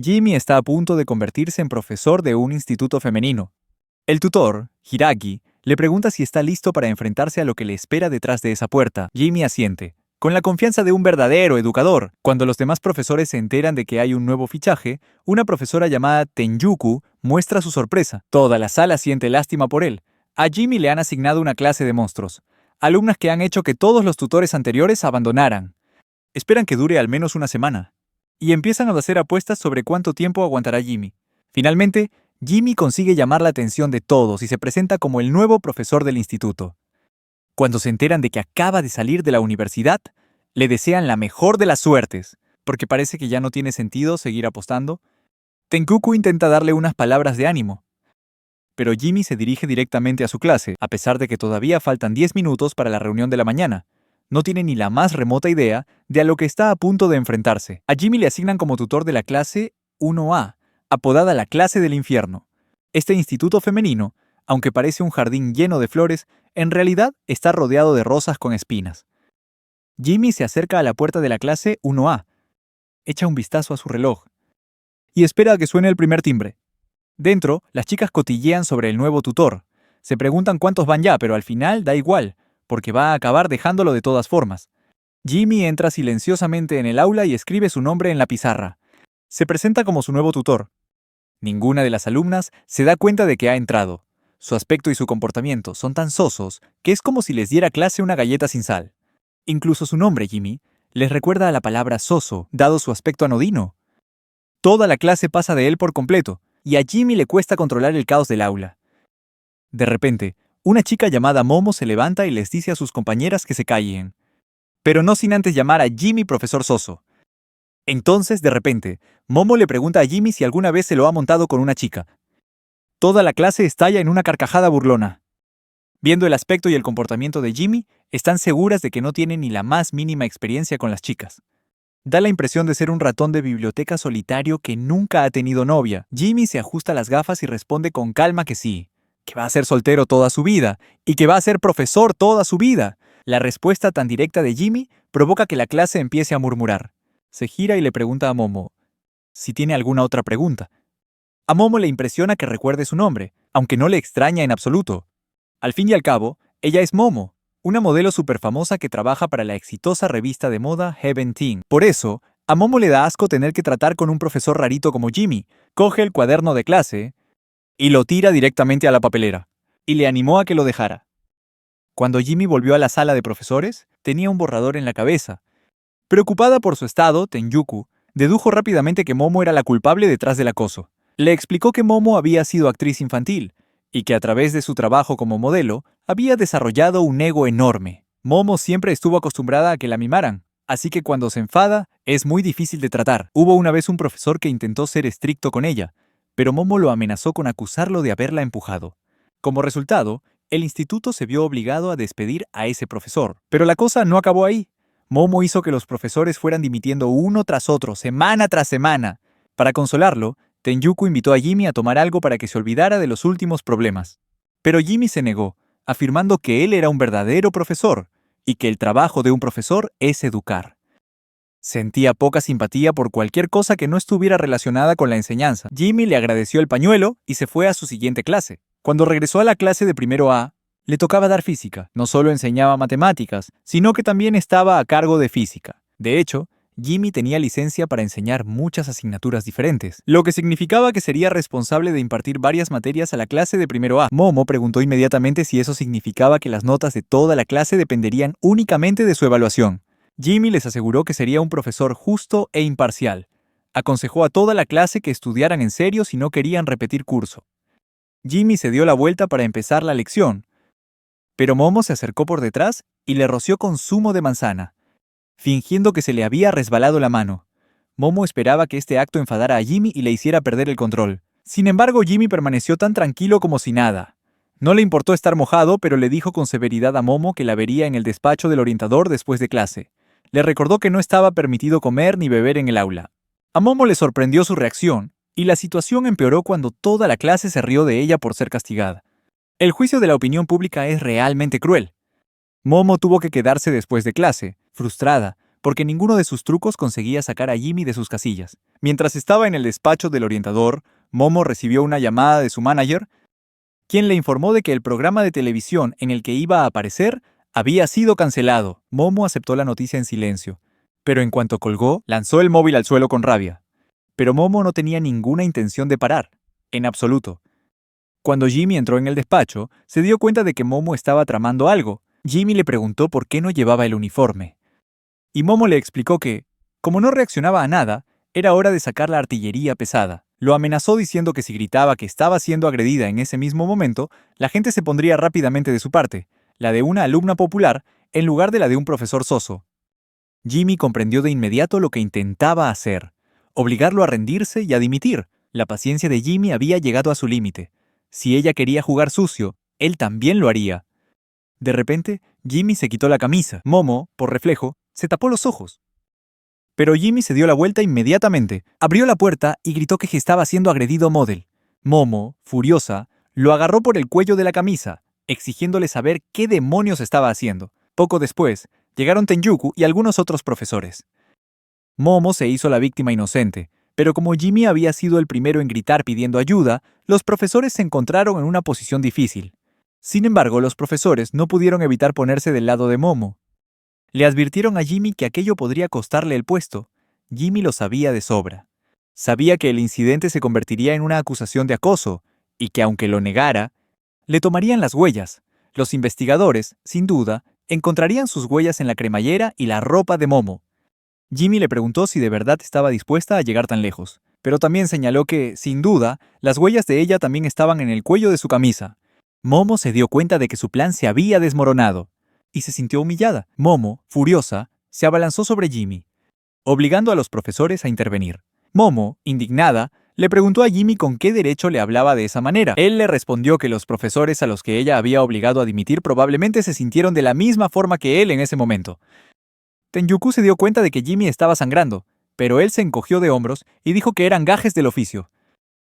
Jimmy está a punto de convertirse en profesor de un instituto femenino. El tutor, Hiraki, le pregunta si está listo para enfrentarse a lo que le espera detrás de esa puerta. Jimmy asiente, con la confianza de un verdadero educador. Cuando los demás profesores se enteran de que hay un nuevo fichaje, una profesora llamada Tenjuku muestra su sorpresa. Toda la sala siente lástima por él. A Jimmy le han asignado una clase de monstruos, alumnas que han hecho que todos los tutores anteriores abandonaran. Esperan que dure al menos una semana, y empiezan a hacer apuestas sobre cuánto tiempo aguantará Jimmy. Finalmente, Jimmy consigue llamar la atención de todos y se presenta como el nuevo profesor del instituto. Cuando se enteran de que acaba de salir de la universidad, le desean la mejor de las suertes, porque parece que ya no tiene sentido seguir apostando. Tenkuku intenta darle unas palabras de ánimo, pero Jimmy se dirige directamente a su clase, a pesar de que todavía faltan 10 minutos para la reunión de la mañana. No tiene ni la más remota idea de a lo que está a punto de enfrentarse. A Jimmy le asignan como tutor de la clase 1A, apodada la clase del infierno. Este instituto femenino, aunque parece un jardín lleno de flores, en realidad está rodeado de rosas con espinas. Jimmy se acerca a la puerta de la clase 1A, echa un vistazo a su reloj y espera a que suene el primer timbre. Dentro, las chicas cotillean sobre el nuevo tutor. Se preguntan cuántos van ya, pero al final da igual, porque va a acabar dejándolo de todas formas. Jimmy entra silenciosamente en el aula y escribe su nombre en la pizarra. Se presenta como su nuevo tutor. Ninguna de las alumnas se da cuenta de que ha entrado. Su aspecto y su comportamiento son tan sosos que es como si les diera clase una galleta sin sal. Incluso su nombre, Jimmy, les recuerda a la palabra soso, dado su aspecto anodino. Toda la clase pasa de él por completo, y a Jimmy le cuesta controlar el caos del aula. De repente, una chica llamada Momo se levanta y les dice a sus compañeras que se callen, pero no sin antes llamar a Jimmy profesor soso. Entonces, de repente, Momo le pregunta a Jimmy si alguna vez se lo ha montado con una chica. Toda la clase estalla en una carcajada burlona. Viendo el aspecto y el comportamiento de Jimmy, están seguras de que no tiene ni la más mínima experiencia con las chicas. Da la impresión de ser un ratón de biblioteca solitario que nunca ha tenido novia. Jimmy se ajusta las gafas y responde con calma que sí, que va a ser soltero toda su vida y que va a ser profesor toda su vida. La respuesta tan directa de Jimmy provoca que la clase empiece a murmurar. Se gira y le pregunta a Momo si tiene alguna otra pregunta. A Momo le impresiona que recuerde su nombre, aunque no le extraña en absoluto. Al fin y al cabo, ella es Momo, una modelo superfamosa que trabaja para la exitosa revista de moda Heaven Teen. Por eso, a Momo le da asco tener que tratar con un profesor rarito como Jimmy. Coge el cuaderno de clase y lo tira directamente a la papelera, y le animó a que lo dejara. Cuando Jimmy volvió a la sala de profesores, tenía un borrador en la cabeza. Preocupada por su estado, Tenjuku dedujo rápidamente que Momo era la culpable detrás del acoso. Le explicó que Momo había sido actriz infantil, y que a través de su trabajo como modelo, había desarrollado un ego enorme. Momo siempre estuvo acostumbrada a que la mimaran, así que cuando se enfada, es muy difícil de tratar. Hubo una vez un profesor que intentó ser estricto con ella, pero Momo lo amenazó con acusarlo de haberla empujado. Como resultado, el instituto se vio obligado a despedir a ese profesor. Pero la cosa no acabó ahí. Momo hizo que los profesores fueran dimitiendo uno tras otro, semana tras semana. Para consolarlo, Tenjuku invitó a Jimmy a tomar algo para que se olvidara de los últimos problemas. Pero Jimmy se negó, afirmando que él era un verdadero profesor, y que el trabajo de un profesor es educar. Sentía poca simpatía por cualquier cosa que no estuviera relacionada con la enseñanza. Jimmy le agradeció el pañuelo y se fue a su siguiente clase. Cuando regresó a la clase de primero A, le tocaba dar física. No solo enseñaba matemáticas, sino que también estaba a cargo de física. De hecho, Jimmy tenía licencia para enseñar muchas asignaturas diferentes, lo que significaba que sería responsable de impartir varias materias a la clase de primero A. Momo preguntó inmediatamente si eso significaba que las notas de toda la clase dependerían únicamente de su evaluación. Jimmy les aseguró que sería un profesor justo e imparcial. Aconsejó a toda la clase que estudiaran en serio si no querían repetir curso. Jimmy se dio la vuelta para empezar la lección, pero Momo se acercó por detrás y le roció con zumo de manzana, fingiendo que se le había resbalado la mano. Momo esperaba que este acto enfadara a Jimmy y le hiciera perder el control. Sin embargo, Jimmy permaneció tan tranquilo como si nada. No le importó estar mojado, pero le dijo con severidad a Momo que la vería en el despacho del orientador después de clase. Le recordó que no estaba permitido comer ni beber en el aula. A Momo le sorprendió su reacción, y la situación empeoró cuando toda la clase se rió de ella por ser castigada. El juicio de la opinión pública es realmente cruel. Momo tuvo que quedarse después de clase, frustrada, porque ninguno de sus trucos conseguía sacar a Jimmy de sus casillas. Mientras estaba en el despacho del orientador, Momo recibió una llamada de su manager, quien le informó de que el programa de televisión en el que iba a aparecer había sido cancelado. Momo aceptó la noticia en silencio, pero en cuanto colgó, lanzó el móvil al suelo con rabia. Pero Momo no tenía ninguna intención de parar, en absoluto. Cuando Jimmy entró en el despacho, se dio cuenta de que Momo estaba tramando algo. Jimmy le preguntó por qué no llevaba el uniforme. Y Momo le explicó que, como no reaccionaba a nada, era hora de sacar la artillería pesada. Lo amenazó diciendo que si gritaba que estaba siendo agredida en ese mismo momento, la gente se pondría rápidamente de su parte, la de una alumna popular, en lugar de la de un profesor soso. Jimmy comprendió de inmediato lo que intentaba hacer, obligarlo a rendirse y a dimitir. La paciencia de Jimmy había llegado a su límite. Si ella quería jugar sucio, él también lo haría. De repente, Jimmy se quitó la camisa. Momo, por reflejo, se tapó los ojos. Pero Jimmy se dio la vuelta inmediatamente, abrió la puerta y gritó que estaba siendo agredido Model. Momo, furiosa, lo agarró por el cuello de la camisa, exigiéndole saber qué demonios estaba haciendo. Poco después, llegaron Tenjuku y algunos otros profesores. Momo se hizo la víctima inocente, pero como Jimmy había sido el primero en gritar pidiendo ayuda, los profesores se encontraron en una posición difícil. Sin embargo, los profesores no pudieron evitar ponerse del lado de Momo. Le advirtieron a Jimmy que aquello podría costarle el puesto. Jimmy lo sabía de sobra. Sabía que el incidente se convertiría en una acusación de acoso, y que aunque lo negara, le tomarían las huellas. Los investigadores, sin duda, encontrarían sus huellas en la cremallera y la ropa de Momo. Jimmy le preguntó si de verdad estaba dispuesta a llegar tan lejos, pero también señaló que, sin duda, las huellas de ella también estaban en el cuello de su camisa. Momo se dio cuenta de que su plan se había desmoronado, y se sintió humillada. Momo, furiosa, se abalanzó sobre Jimmy, obligando a los profesores a intervenir. Momo, indignada, le preguntó a Jimmy con qué derecho le hablaba de esa manera. Él le respondió que los profesores a los que ella había obligado a dimitir probablemente se sintieron de la misma forma que él en ese momento. Tenjuku se dio cuenta de que Jimmy estaba sangrando, pero él se encogió de hombros y dijo que eran gajes del oficio.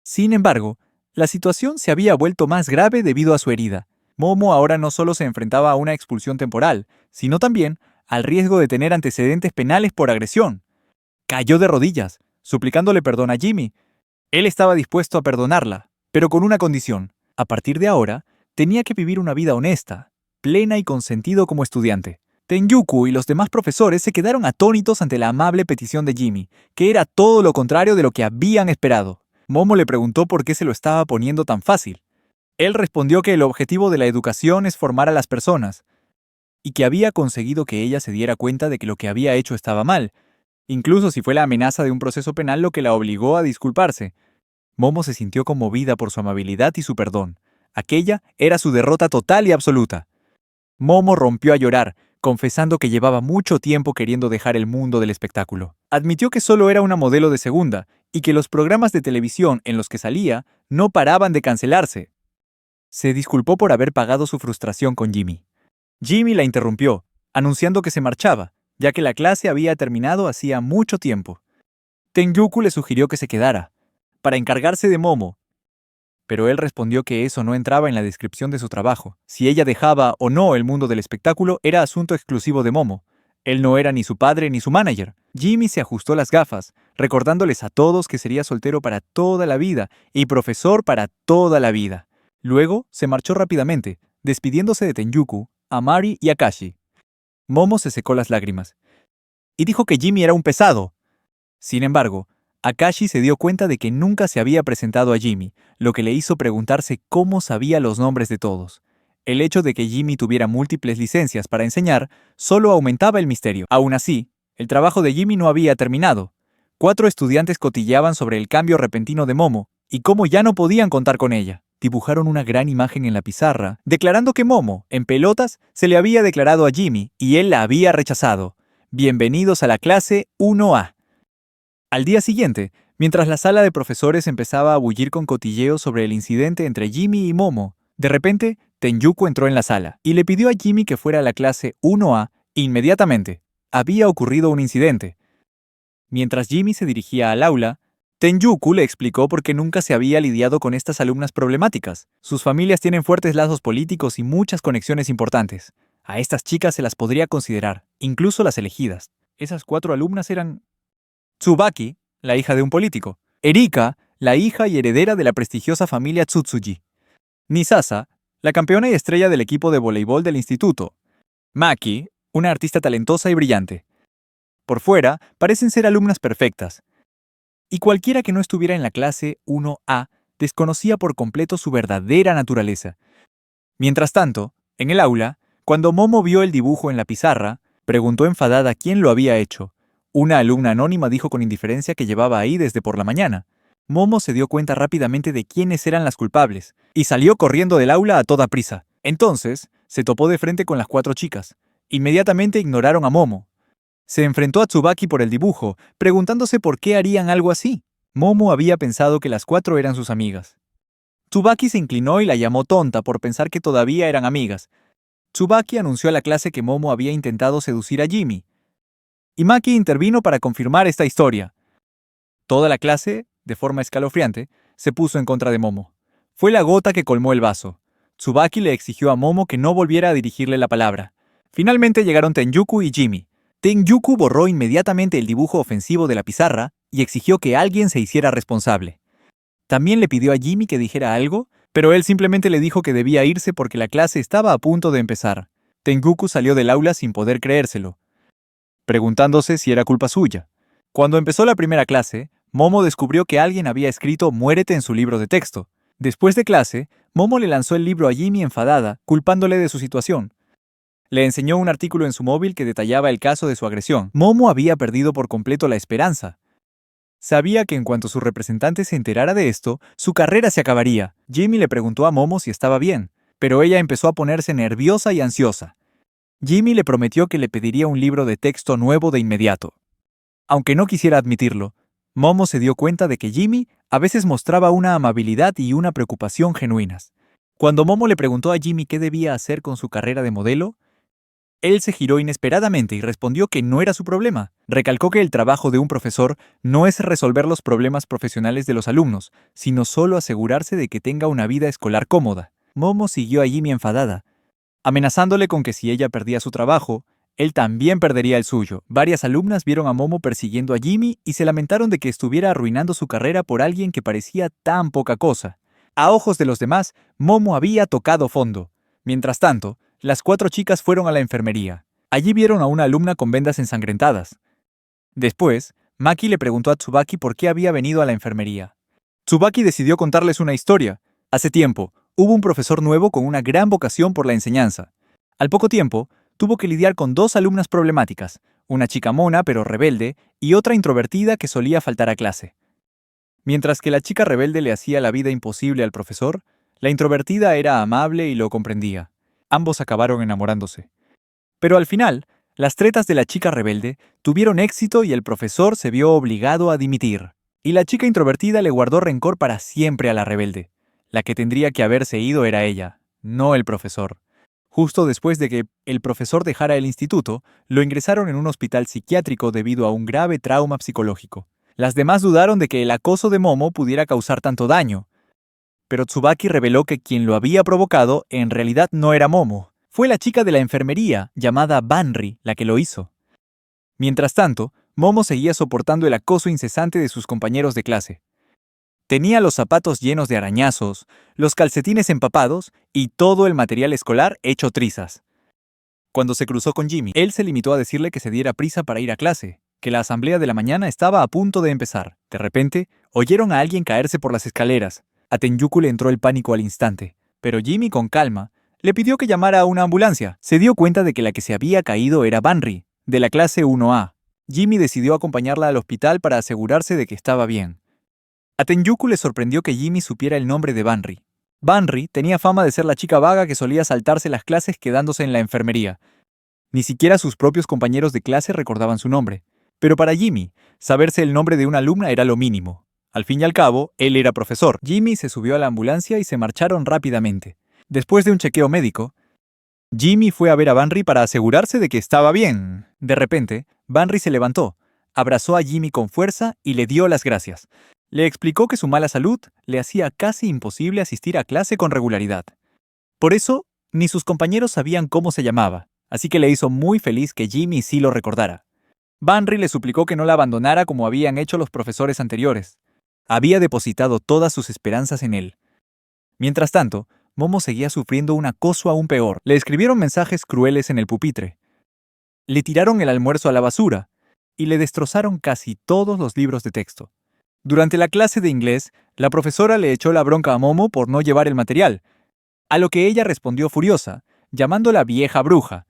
Sin embargo, la situación se había vuelto más grave debido a su herida. Momo ahora no solo se enfrentaba a una expulsión temporal, sino también al riesgo de tener antecedentes penales por agresión. Cayó de rodillas, suplicándole perdón a Jimmy. Él estaba dispuesto a perdonarla, pero con una condición. A partir de ahora, tenía que vivir una vida honesta, plena y con sentido como estudiante. Tenjuku y los demás profesores se quedaron atónitos ante la amable petición de Jimmy, que era todo lo contrario de lo que habían esperado. Momo le preguntó por qué se lo estaba poniendo tan fácil. Él respondió que el objetivo de la educación es formar a las personas, y que había conseguido que ella se diera cuenta de que lo que había hecho estaba mal, incluso si fue la amenaza de un proceso penal lo que la obligó a disculparse. Momo se sintió conmovida por su amabilidad y su perdón. Aquella era su derrota total y absoluta. Momo rompió a llorar, confesando que llevaba mucho tiempo queriendo dejar el mundo del espectáculo. Admitió que solo era una modelo de segunda y que los programas de televisión en los que salía no paraban de cancelarse. Se disculpó por haber pagado su frustración con Jimmy. Jimmy la interrumpió, anunciando que se marchaba, ya que la clase había terminado hacía mucho tiempo. Tenjuku le sugirió que se quedara, para encargarse de Momo, pero él respondió que eso no entraba en la descripción de su trabajo. Si ella dejaba o no el mundo del espectáculo era asunto exclusivo de Momo. Él no era ni su padre ni su manager. Jimmy se ajustó las gafas, recordándoles a todos que sería soltero para toda la vida y profesor para toda la vida. Luego se marchó rápidamente, despidiéndose de Tenjuku, Amari y Akashi. Momo se secó las lágrimas y dijo que Jimmy era un pesado. Sin embargo, Akashi se dio cuenta de que nunca se había presentado a Jimmy, lo que le hizo preguntarse cómo sabía los nombres de todos. El hecho de que Jimmy tuviera múltiples licencias para enseñar solo aumentaba el misterio. Aún así, el trabajo de Jimmy no había terminado. 4 estudiantes cotillaban sobre el cambio repentino de Momo y cómo ya no podían contar con ella. Dibujaron una gran imagen en la pizarra, declarando que Momo, en pelotas, se le había declarado a Jimmy y él la había rechazado. Bienvenidos a la clase 1A. Al día siguiente, mientras la sala de profesores empezaba a bullir con cotilleos sobre el incidente entre Jimmy y Momo, de repente, Tenjuku entró en la sala y le pidió a Jimmy que fuera a la clase 1A inmediatamente. Había ocurrido un incidente. Mientras Jimmy se dirigía al aula, Tenjuku le explicó por qué nunca se había lidiado con estas alumnas problemáticas. Sus familias tienen fuertes lazos políticos y muchas conexiones importantes. A estas chicas se las podría considerar, incluso las elegidas. Esas 4 alumnas eran Tsubaki, la hija de un político; Erika, la hija y heredera de la prestigiosa familia Tsutsuji; Nisasa, la campeona y estrella del equipo de voleibol del instituto; Maki, una artista talentosa y brillante. Por fuera, parecen ser alumnas perfectas, y cualquiera que no estuviera en la clase 1A desconocía por completo su verdadera naturaleza. Mientras tanto, en el aula, cuando Momo vio el dibujo en la pizarra, preguntó enfadada quién lo había hecho. Una alumna anónima dijo con indiferencia que llevaba ahí desde por la mañana. Momo se dio cuenta rápidamente de quiénes eran las culpables, y salió corriendo del aula a toda prisa. Entonces, se topó de frente con las 4 chicas. Inmediatamente ignoraron a Momo. Se enfrentó a Tsubaki por el dibujo, preguntándose por qué harían algo así. Momo había pensado que las 4 eran sus amigas. Tsubaki se inclinó y la llamó tonta por pensar que todavía eran amigas. Tsubaki anunció a la clase que Momo había intentado seducir a Jimmy, y Maki intervino para confirmar esta historia. Toda la clase, de forma escalofriante, se puso en contra de Momo. Fue la gota que colmó el vaso. Tsubaki le exigió a Momo que no volviera a dirigirle la palabra. Finalmente llegaron Tenjuku y Jimmy. Tenjuku borró inmediatamente el dibujo ofensivo de la pizarra y exigió que alguien se hiciera responsable. También le pidió a Jimmy que dijera algo, pero él simplemente le dijo que debía irse porque la clase estaba a punto de empezar. Tenjuku salió del aula sin poder creérselo, preguntándose si era culpa suya. Cuando empezó la primera clase, Momo descubrió que alguien había escrito "muérete" en su libro de texto. Después de clase, Momo le lanzó el libro a Jimmy enfadada, culpándole de su situación. Le enseñó un artículo en su móvil que detallaba el caso de su agresión. Momo había perdido por completo la esperanza. Sabía que en cuanto su representante se enterara de esto, su carrera se acabaría. Jimmy le preguntó a Momo si estaba bien, pero ella empezó a ponerse nerviosa y ansiosa. Jimmy le prometió que le pediría un libro de texto nuevo de inmediato. Aunque no quisiera admitirlo, Momo se dio cuenta de que Jimmy a veces mostraba una amabilidad y una preocupación genuinas. Cuando Momo le preguntó a Jimmy qué debía hacer con su carrera de modelo, él se giró inesperadamente y respondió que no era su problema. Recalcó que el trabajo de un profesor no es resolver los problemas profesionales de los alumnos, sino solo asegurarse de que tenga una vida escolar cómoda. Momo siguió a Jimmy enfadada, amenazándole con que si ella perdía su trabajo, él también perdería el suyo. Varias alumnas vieron a Momo persiguiendo a Jimmy y se lamentaron de que estuviera arruinando su carrera por alguien que parecía tan poca cosa. A ojos de los demás, Momo había tocado fondo. Mientras tanto, las 4 chicas fueron a la enfermería. Allí vieron a una alumna con vendas ensangrentadas. Después, Maki le preguntó a Tsubaki por qué había venido a la enfermería. Tsubaki decidió contarles una historia. Hace tiempo, hubo un profesor nuevo con una gran vocación por la enseñanza. Al poco tiempo, tuvo que lidiar con 2 alumnas problemáticas, una chica mona pero rebelde y otra introvertida que solía faltar a clase. Mientras que la chica rebelde le hacía la vida imposible al profesor, la introvertida era amable y lo comprendía. Ambos acabaron enamorándose. Pero al final, las tretas de la chica rebelde tuvieron éxito y el profesor se vio obligado a dimitir. Y la chica introvertida le guardó rencor para siempre a la rebelde. La que tendría que haberse ido era ella, no el profesor. Justo después de que el profesor dejara el instituto, lo ingresaron en un hospital psiquiátrico debido a un grave trauma psicológico. Las demás dudaron de que el acoso de Momo pudiera causar tanto daño, pero Tsubaki reveló que quien lo había provocado en realidad no era Momo. Fue la chica de la enfermería, llamada Banri, la que lo hizo. Mientras tanto, Momo seguía soportando el acoso incesante de sus compañeros de clase. Tenía los zapatos llenos de arañazos, los calcetines empapados y todo el material escolar hecho trizas. Cuando se cruzó con Jimmy, él se limitó a decirle que se diera prisa para ir a clase, que la asamblea de la mañana estaba a punto de empezar. De repente, oyeron a alguien caerse por las escaleras. A Tenjuku le entró el pánico al instante, pero Jimmy, con calma, le pidió que llamara a una ambulancia. Se dio cuenta de que la que se había caído era Banri, de la clase 1A. Jimmy decidió acompañarla al hospital para asegurarse de que estaba bien. A Tenjuku le sorprendió que Jimmy supiera el nombre de Banri. Banri tenía fama de ser la chica vaga que solía saltarse las clases quedándose en la enfermería. Ni siquiera sus propios compañeros de clase recordaban su nombre. Pero para Jimmy, saberse el nombre de una alumna era lo mínimo. Al fin y al cabo, él era profesor. Jimmy se subió a la ambulancia y se marcharon rápidamente. Después de un chequeo médico, Jimmy fue a ver a Banri para asegurarse de que estaba bien. De repente, Banri se levantó, abrazó a Jimmy con fuerza y le dio las gracias. Le explicó que su mala salud le hacía casi imposible asistir a clase con regularidad. Por eso, ni sus compañeros sabían cómo se llamaba, así que le hizo muy feliz que Jimmy sí lo recordara. Banri le suplicó que no la abandonara como habían hecho los profesores anteriores. Había depositado todas sus esperanzas en él. Mientras tanto, Momo seguía sufriendo un acoso aún peor. Le escribieron mensajes crueles en el pupitre. Le tiraron el almuerzo a la basura y le destrozaron casi todos los libros de texto. Durante la clase de inglés, la profesora le echó la bronca a Momo por no llevar el material, a lo que ella respondió furiosa, llamándola vieja bruja.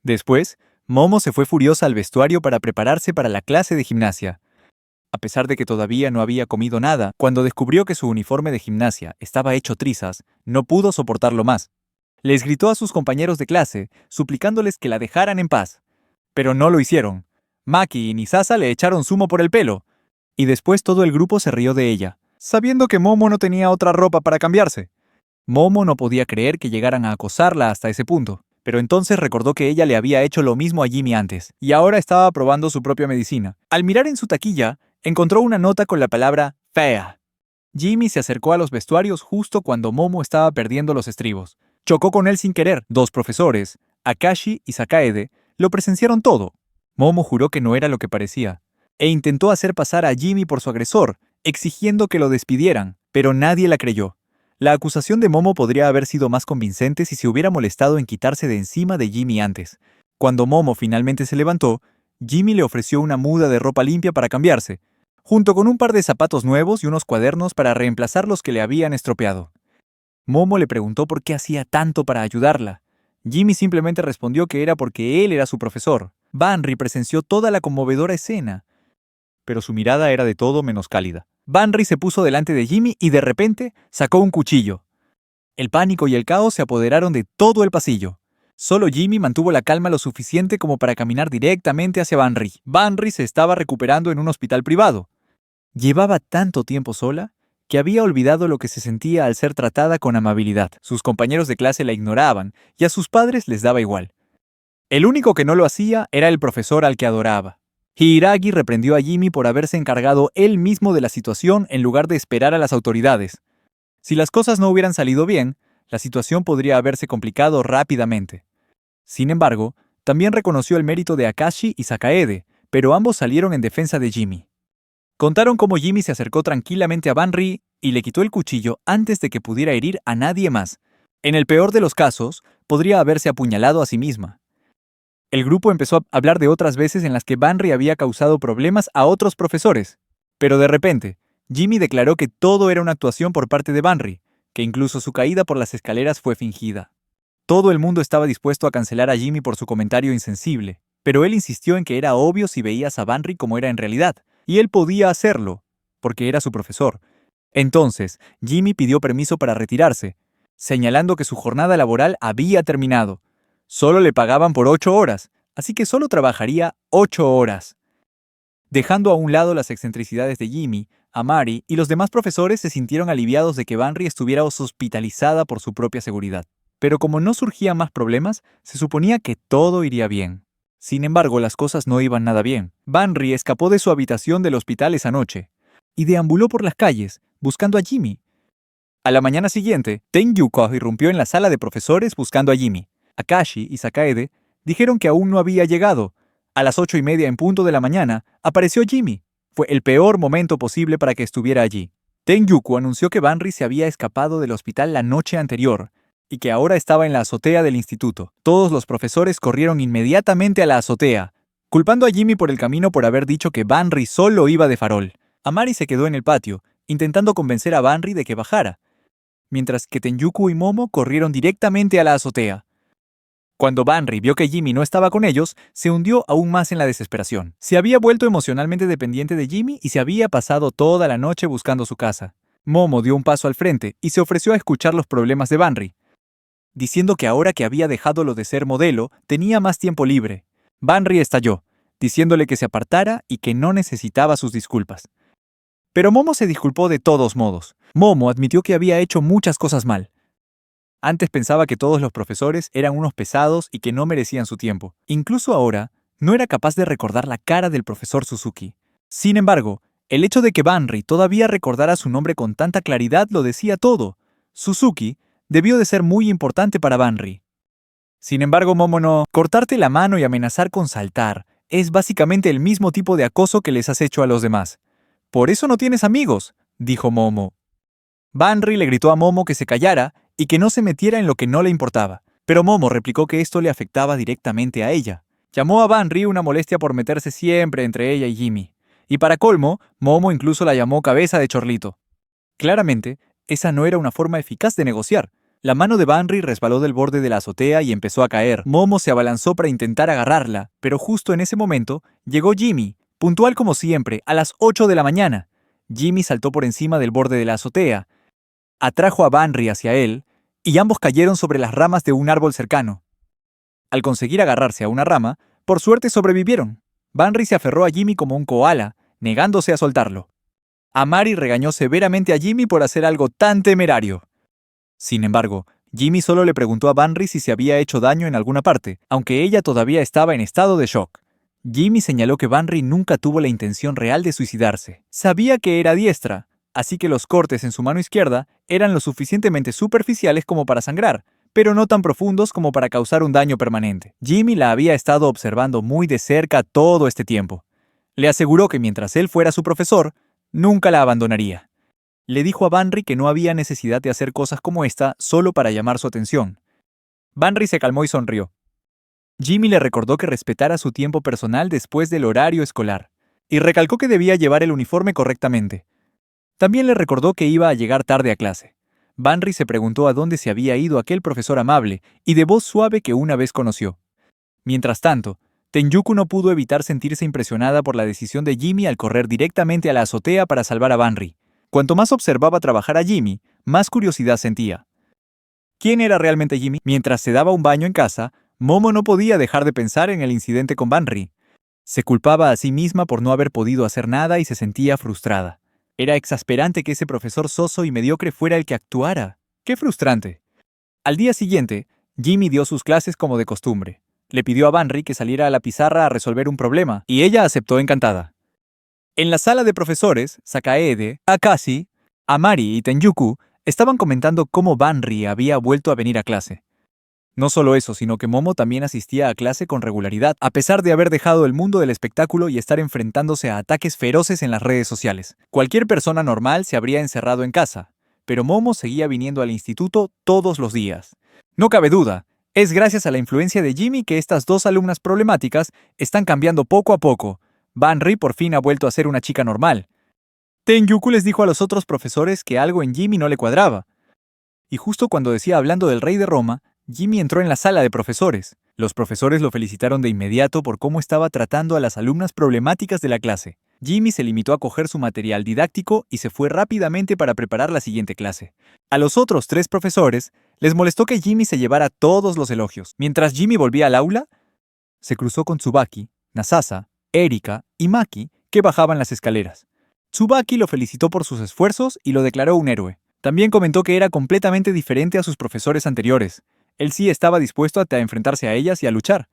Después, Momo se fue furiosa al vestuario para prepararse para la clase de gimnasia. A pesar de que todavía no había comido nada, cuando descubrió que su uniforme de gimnasia estaba hecho trizas, no pudo soportarlo más. Les gritó a sus compañeros de clase, suplicándoles que la dejaran en paz. Pero no lo hicieron. Maki y Nisasa le echaron zumo por el pelo, y después todo el grupo se rió de ella, sabiendo que Momo no tenía otra ropa para cambiarse. Momo no podía creer que llegaran a acosarla hasta ese punto, pero entonces recordó que ella le había hecho lo mismo a Jimmy antes, y ahora estaba probando su propia medicina. Al mirar en su taquilla, encontró una nota con la palabra fea. Jimmy se acercó a los vestuarios justo cuando Momo estaba perdiendo los estribos. Chocó con él sin querer. Dos profesores, Akashi y Sakaede, lo presenciaron todo. Momo juró que no era lo que parecía, e intentó hacer pasar a Jimmy por su agresor, exigiendo que lo despidieran, pero nadie la creyó. La acusación de Momo podría haber sido más convincente si se hubiera molestado en quitarse de encima de Jimmy antes. Cuando Momo finalmente se levantó, Jimmy le ofreció una muda de ropa limpia para cambiarse, junto con un par de zapatos nuevos y unos cuadernos para reemplazar los que le habían estropeado. Momo le preguntó por qué hacía tanto para ayudarla. Jimmy simplemente respondió que era porque él era su profesor. Banri presenció toda la conmovedora escena, pero su mirada era de todo menos cálida. Banri se puso delante de Jimmy y de repente sacó un cuchillo. El pánico y el caos se apoderaron de todo el pasillo. Solo Jimmy mantuvo la calma lo suficiente como para caminar directamente hacia Banri. Banri se estaba recuperando en un hospital privado. Llevaba tanto tiempo sola que había olvidado lo que se sentía al ser tratada con amabilidad. Sus compañeros de clase la ignoraban y a sus padres les daba igual. El único que no lo hacía era el profesor al que adoraba. Hiiragi reprendió a Jimmy por haberse encargado él mismo de la situación en lugar de esperar a las autoridades. Si las cosas no hubieran salido bien, la situación podría haberse complicado rápidamente. Sin embargo, también reconoció el mérito de Akashi y Sakaede, pero ambos salieron en defensa de Jimmy. Contaron cómo Jimmy se acercó tranquilamente a Banri y le quitó el cuchillo antes de que pudiera herir a nadie más. En el peor de los casos, podría haberse apuñalado a sí misma. El grupo empezó a hablar de otras veces en las que Banri había causado problemas a otros profesores. Pero de repente, Jimmy declaró que todo era una actuación por parte de Banri, que incluso su caída por las escaleras fue fingida. Todo el mundo estaba dispuesto a cancelar a Jimmy por su comentario insensible, pero él insistió en que era obvio si veías a Banri como era en realidad, y él podía hacerlo, porque era su profesor. Entonces, Jimmy pidió permiso para retirarse, señalando que su jornada laboral había terminado. Solo le pagaban por 8 horas, así que solo trabajaría 8 horas. Dejando a un lado las excentricidades de Jimmy, Amari y los demás profesores se sintieron aliviados de que Banri estuviera hospitalizada por su propia seguridad. Pero como no surgían más problemas, se suponía que todo iría bien. Sin embargo, las cosas no iban nada bien. Banri escapó de su habitación del hospital esa noche y deambuló por las calles, buscando a Jimmy. A la mañana siguiente, Tengyuko irrumpió en la sala de profesores buscando a Jimmy. Akashi y Sakaede dijeron que aún no había llegado. A las 8:30 en punto de la mañana, apareció Jimmy. Fue el peor momento posible para que estuviera allí. Tengyuko anunció que Banri se había escapado del hospital la noche anterior y que ahora estaba en la azotea del instituto. Todos los profesores corrieron inmediatamente a la azotea, culpando a Jimmy por el camino por haber dicho que Banri solo iba de farol. Amari se quedó en el patio, intentando convencer a Banri de que bajara, mientras que Tengyuko y Momo corrieron directamente a la azotea. Cuando Banri vio que Jimmy no estaba con ellos, se hundió aún más en la desesperación. Se había vuelto emocionalmente dependiente de Jimmy y se había pasado toda la noche buscando su casa. Momo dio un paso al frente y se ofreció a escuchar los problemas de Banri, diciendo que ahora que había dejado lo de ser modelo, tenía más tiempo libre. Banri estalló, diciéndole que se apartara y que no necesitaba sus disculpas. Pero Momo se disculpó de todos modos. Momo admitió que había hecho muchas cosas mal. Antes pensaba que todos los profesores eran unos pesados y que no merecían su tiempo. Incluso ahora, no era capaz de recordar la cara del profesor Suzuki. Sin embargo, el hecho de que Banri todavía recordara su nombre con tanta claridad lo decía todo. Suzuki debió de ser muy importante para Banri. Sin embargo, Momo no. Cortarte la mano y amenazar con saltar Es básicamente el mismo tipo de acoso que les has hecho a los demás. Por eso no tienes amigos, dijo Momo. Banri le gritó a Momo que se callara y que no se metiera en lo que no le importaba, pero Momo replicó que esto le afectaba directamente a ella. Llamó a Banri una molestia por meterse siempre entre ella y Jimmy. Y para colmo, Momo incluso la llamó cabeza de chorlito. Claramente, esa no era una forma eficaz de negociar. La mano de Banri resbaló del borde de la azotea y empezó a caer. Momo se abalanzó para intentar agarrarla, pero justo en ese momento llegó Jimmy, puntual como siempre, a las 8 de la mañana. Jimmy saltó por encima del borde de la azotea, atrajo a Banri hacia él, y ambos cayeron sobre las ramas de un árbol cercano. Al conseguir agarrarse a una rama, por suerte sobrevivieron. Banri se aferró a Jimmy como un koala, negándose a soltarlo. Amari regañó severamente a Jimmy por hacer algo tan temerario. Sin embargo, Jimmy solo le preguntó a Banri si se había hecho daño en alguna parte, aunque ella todavía estaba en estado de shock. Jimmy señaló que Banri nunca tuvo la intención real de suicidarse. Sabía que era diestra, así que los cortes en su mano izquierda eran lo suficientemente superficiales como para sangrar, pero no tan profundos como para causar un daño permanente. Jimmy la había estado observando muy de cerca todo este tiempo. Le aseguró que mientras él fuera su profesor, nunca la abandonaría. Le dijo a Banri que no había necesidad de hacer cosas como esta solo para llamar su atención. Banri se calmó y sonrió. Jimmy le recordó que respetara su tiempo personal después del horario escolar, y recalcó que debía llevar el uniforme correctamente. También le recordó que iba a llegar tarde a clase. Banri se preguntó a dónde se había ido aquel profesor amable y de voz suave que una vez conoció. Mientras tanto, Tenjuku no pudo evitar sentirse impresionada por la decisión de Jimmy al correr directamente a la azotea para salvar a Banri. Cuanto más observaba trabajar a Jimmy, más curiosidad sentía. ¿Quién era realmente Jimmy? Mientras se daba un baño en casa, Momo no podía dejar de pensar en el incidente con Banri. Se culpaba a sí misma por no haber podido hacer nada y se sentía frustrada. Era exasperante que ese profesor soso y mediocre fuera el que actuara. ¡Qué frustrante! Al día siguiente, Jimmy dio sus clases como de costumbre. Le pidió a Banri que saliera a la pizarra a resolver un problema, y ella aceptó encantada. En la sala de profesores, Sakaede, Akashi, Amari y Tenjuku estaban comentando cómo Banri había vuelto a venir a clase. No solo eso, sino que Momo también asistía a clase con regularidad, a pesar de haber dejado el mundo del espectáculo y estar enfrentándose a ataques feroces en las redes sociales. Cualquier persona normal se habría encerrado en casa, pero Momo seguía viniendo al instituto todos los días. No cabe duda, es gracias a la influencia de Jimmy que estas dos alumnas problemáticas están cambiando poco a poco. Banri por fin ha vuelto a ser una chica normal. Tenjuku les dijo a los otros profesores que algo en Jimmy no le cuadraba. Y justo cuando decía hablando del rey de Roma, Jimmy entró en la sala de profesores. Los profesores lo felicitaron de inmediato por cómo estaba tratando a las alumnas problemáticas de la clase. Jimmy se limitó a coger su material didáctico y se fue rápidamente para preparar la siguiente clase. A los otros 3 profesores les molestó que Jimmy se llevara todos los elogios. Mientras Jimmy volvía al aula, se cruzó con Tsubaki, Nasasa, Erika y Maki, que bajaban las escaleras. Tsubaki lo felicitó por sus esfuerzos y lo declaró un héroe. También comentó que era completamente diferente a sus profesores anteriores. Él sí estaba dispuesto a enfrentarse a ellas y a luchar.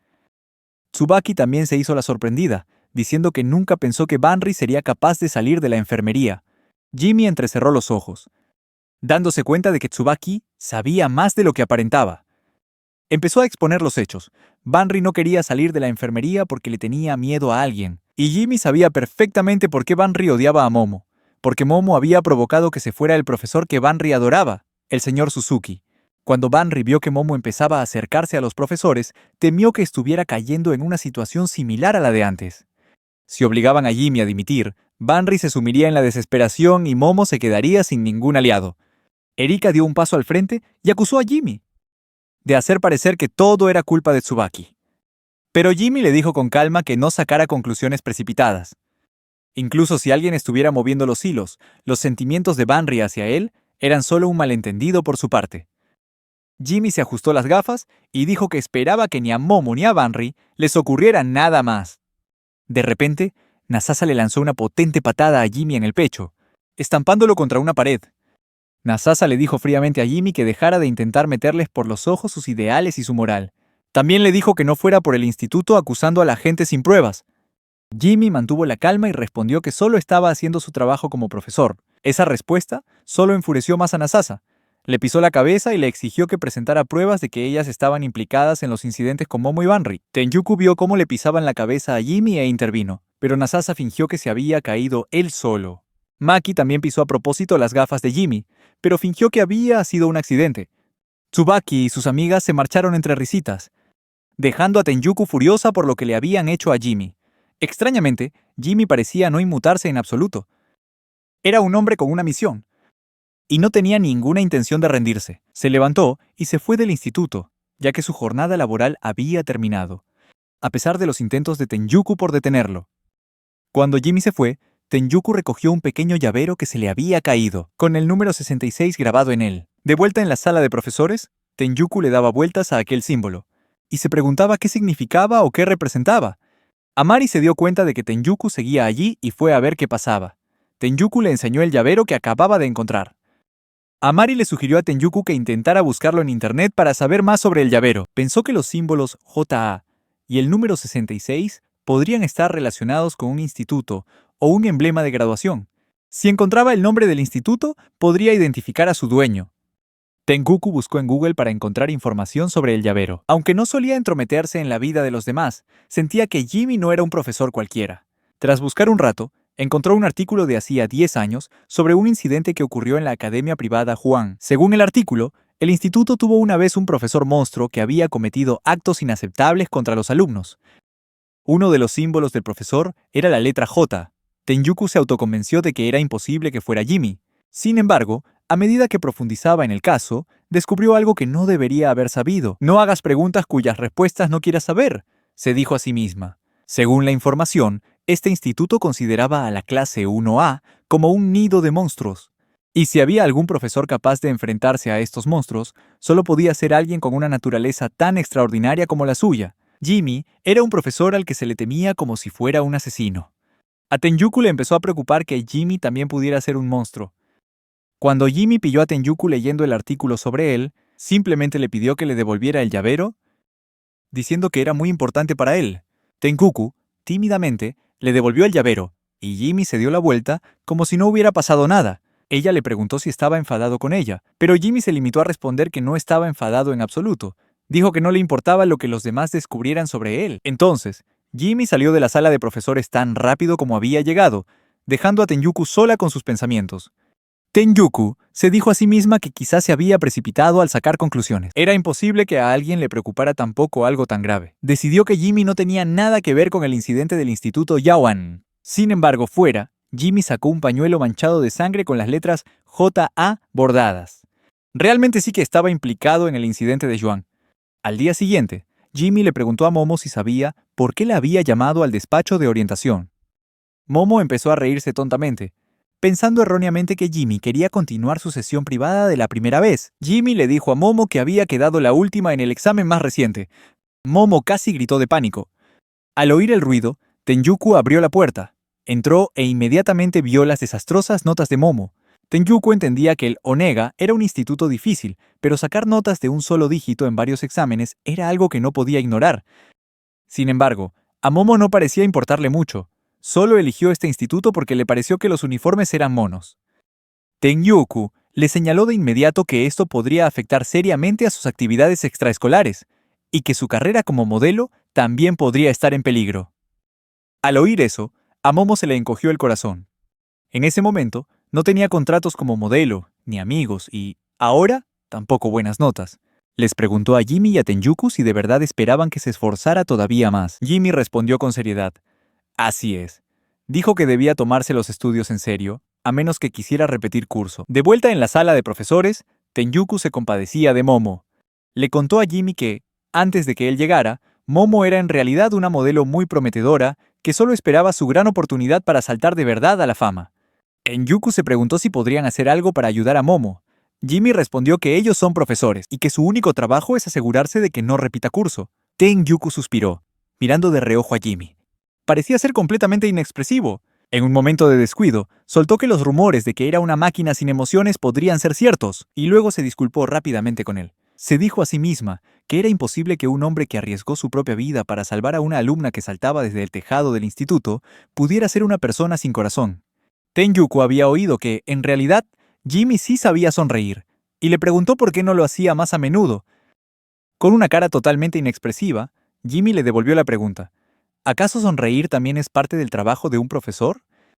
Tsubaki también se hizo la sorprendida, diciendo que nunca pensó que Banri sería capaz de salir de la enfermería. Jimmy entrecerró los ojos, dándose cuenta de que Tsubaki sabía más de lo que aparentaba. Empezó a exponer los hechos. Banri no quería salir de la enfermería porque le tenía miedo a alguien, y Jimmy sabía perfectamente por qué Banri odiaba a Momo, porque Momo había provocado que se fuera el profesor que Banri adoraba, el señor Suzuki. Cuando Banri vio que Momo empezaba a acercarse a los profesores, temió que estuviera cayendo en una situación similar a la de antes. Si obligaban a Jimmy a dimitir, Banri se sumiría en la desesperación y Momo se quedaría sin ningún aliado. Erika dio un paso al frente y acusó a Jimmy de hacer parecer que todo era culpa de Tsubaki. Pero Jimmy le dijo con calma que no sacara conclusiones precipitadas. Incluso si alguien estuviera moviendo los hilos, los sentimientos de Banri hacia él eran solo un malentendido por su parte. Jimmy se ajustó las gafas y dijo que esperaba que ni a Momo ni a Banri les ocurriera nada más. De repente, Nasasa le lanzó una potente patada a Jimmy en el pecho, estampándolo contra una pared. Nasasa le dijo fríamente a Jimmy que dejara de intentar meterles por los ojos sus ideales y su moral. También le dijo que no fuera por el instituto acusando a la gente sin pruebas. Jimmy mantuvo la calma y respondió que solo estaba haciendo su trabajo como profesor. Esa respuesta solo enfureció más a Nasasa. Le pisó la cabeza y le exigió que presentara pruebas de que ellas estaban implicadas en los incidentes con Momo y Banri. Tenjuku vio cómo le pisaban la cabeza a Jimmy e intervino, pero Nasasa fingió que se había caído él solo. Maki también pisó a propósito las gafas de Jimmy, pero fingió que había sido un accidente. Tsubaki y sus amigas se marcharon entre risitas, dejando a Tenjuku furiosa por lo que le habían hecho a Jimmy. Extrañamente, Jimmy parecía no inmutarse en absoluto. Era un hombre con una misión, y no tenía ninguna intención de rendirse. Se levantó y se fue del instituto, ya que su jornada laboral había terminado, a pesar de los intentos de Tenjuku por detenerlo. Cuando Jimmy se fue, Tenjuku recogió un pequeño llavero que se le había caído, con el número 66 grabado en él. De vuelta en la sala de profesores, Tenjuku le daba vueltas a aquel símbolo, y se preguntaba qué significaba o qué representaba. Amari se dio cuenta de que Tenjuku seguía allí y fue a ver qué pasaba. Tenjuku le enseñó el llavero que acababa de encontrar. Amari le sugirió a Tenjuku que intentara buscarlo en internet para saber más sobre el llavero. Pensó que los símbolos JA y el número 66 podrían estar relacionados con un instituto o un emblema de graduación. Si encontraba el nombre del instituto, podría identificar a su dueño. Tenjuku buscó en Google para encontrar información sobre el llavero. Aunque no solía entrometerse en la vida de los demás, sentía que Jimmy no era un profesor cualquiera. Tras buscar un rato, encontró un artículo de hacía 10 años sobre un incidente que ocurrió en la academia privada Juan. Según el artículo, el instituto tuvo una vez un profesor monstruo que había cometido actos inaceptables contra los alumnos. Uno de los símbolos del profesor era la letra J. Tenjuku se autoconvenció de que era imposible que fuera Jimmy. Sin embargo, a medida que profundizaba en el caso, descubrió algo que no debería haber sabido. No hagas preguntas cuyas respuestas no quieras saber, se dijo a sí misma. Según la información, este instituto consideraba a la clase 1A como un nido de monstruos. Y si había algún profesor capaz de enfrentarse a estos monstruos, solo podía ser alguien con una naturaleza tan extraordinaria como la suya. Jimmy era un profesor al que se le temía como si fuera un asesino. A Tenjuku le empezó a preocupar que Jimmy también pudiera ser un monstruo. Cuando Jimmy pilló a Tenjuku leyendo el artículo sobre él, simplemente le pidió que le devolviera el llavero, diciendo que era muy importante para él. Tenjuku, tímidamente, le devolvió el llavero, y Jimmy se dio la vuelta como si no hubiera pasado nada. Ella le preguntó si estaba enfadado con ella, pero Jimmy se limitó a responder que no estaba enfadado en absoluto. Dijo que no le importaba lo que los demás descubrieran sobre él. Entonces, Jimmy salió de la sala de profesores tan rápido como había llegado, dejando a Tenjuku sola con sus pensamientos. Tenjuku se dijo a sí misma que quizás se había precipitado al sacar conclusiones. Era imposible que a alguien le preocupara tampoco algo tan grave. Decidió que Jimmy no tenía nada que ver con el incidente del instituto Yawan. Sin embargo, fuera, Jimmy sacó un pañuelo manchado de sangre con las letras JA bordadas. Realmente sí que estaba implicado en el incidente de Yuan. Al día siguiente, Jimmy le preguntó a Momo si sabía por qué la había llamado al despacho de orientación. Momo empezó a reírse tontamente, pensando erróneamente que Jimmy quería continuar su sesión privada de la primera vez. Jimmy le dijo a Momo que había quedado la última en el examen más reciente. Momo casi gritó de pánico. Al oír el ruido, Tenjuku abrió la puerta, entró e inmediatamente vio las desastrosas notas de Momo. Tenjuku entendía que el Onega era un instituto difícil, pero sacar notas de un solo dígito en varios exámenes era algo que no podía ignorar. Sin embargo, a Momo no parecía importarle mucho. Solo eligió este instituto porque le pareció que los uniformes eran monos. Tenjuku le señaló de inmediato que esto podría afectar seriamente a sus actividades extraescolares, y que su carrera como modelo también podría estar en peligro. Al oír eso, a Momo se le encogió el corazón. En ese momento, no tenía contratos como modelo, ni amigos, y, ahora, tampoco buenas notas. Les preguntó a Jimmy y a Tenjuku si de verdad esperaban que se esforzara todavía más. Jimmy respondió con seriedad. Así es. Dijo que debía tomarse los estudios en serio, a menos que quisiera repetir curso. De vuelta en la sala de profesores, Tenjuku se compadecía de Momo. Le contó a Jimmy que, antes de que él llegara, Momo era en realidad una modelo muy prometedora que solo esperaba su gran oportunidad para saltar de verdad a la fama. Tenjuku se preguntó si podrían hacer algo para ayudar a Momo. Jimmy respondió que ellos son profesores y que su único trabajo es asegurarse de que no repita curso. Tenjuku suspiró, mirando de reojo a Jimmy. Parecía ser completamente inexpresivo. En un momento de descuido, soltó que los rumores de que era una máquina sin emociones podrían ser ciertos, y luego se disculpó rápidamente con él. Se dijo a sí misma que era imposible que un hombre que arriesgó su propia vida para salvar a una alumna que saltaba desde el tejado del instituto pudiera ser una persona sin corazón. Tenjuku había oído que, en realidad, Jimmy sí sabía sonreír, y le preguntó por qué no lo hacía más a menudo. Con una cara totalmente inexpresiva, Jimmy le devolvió la pregunta. ¿Acaso sonreír también es parte del trabajo de un profesor?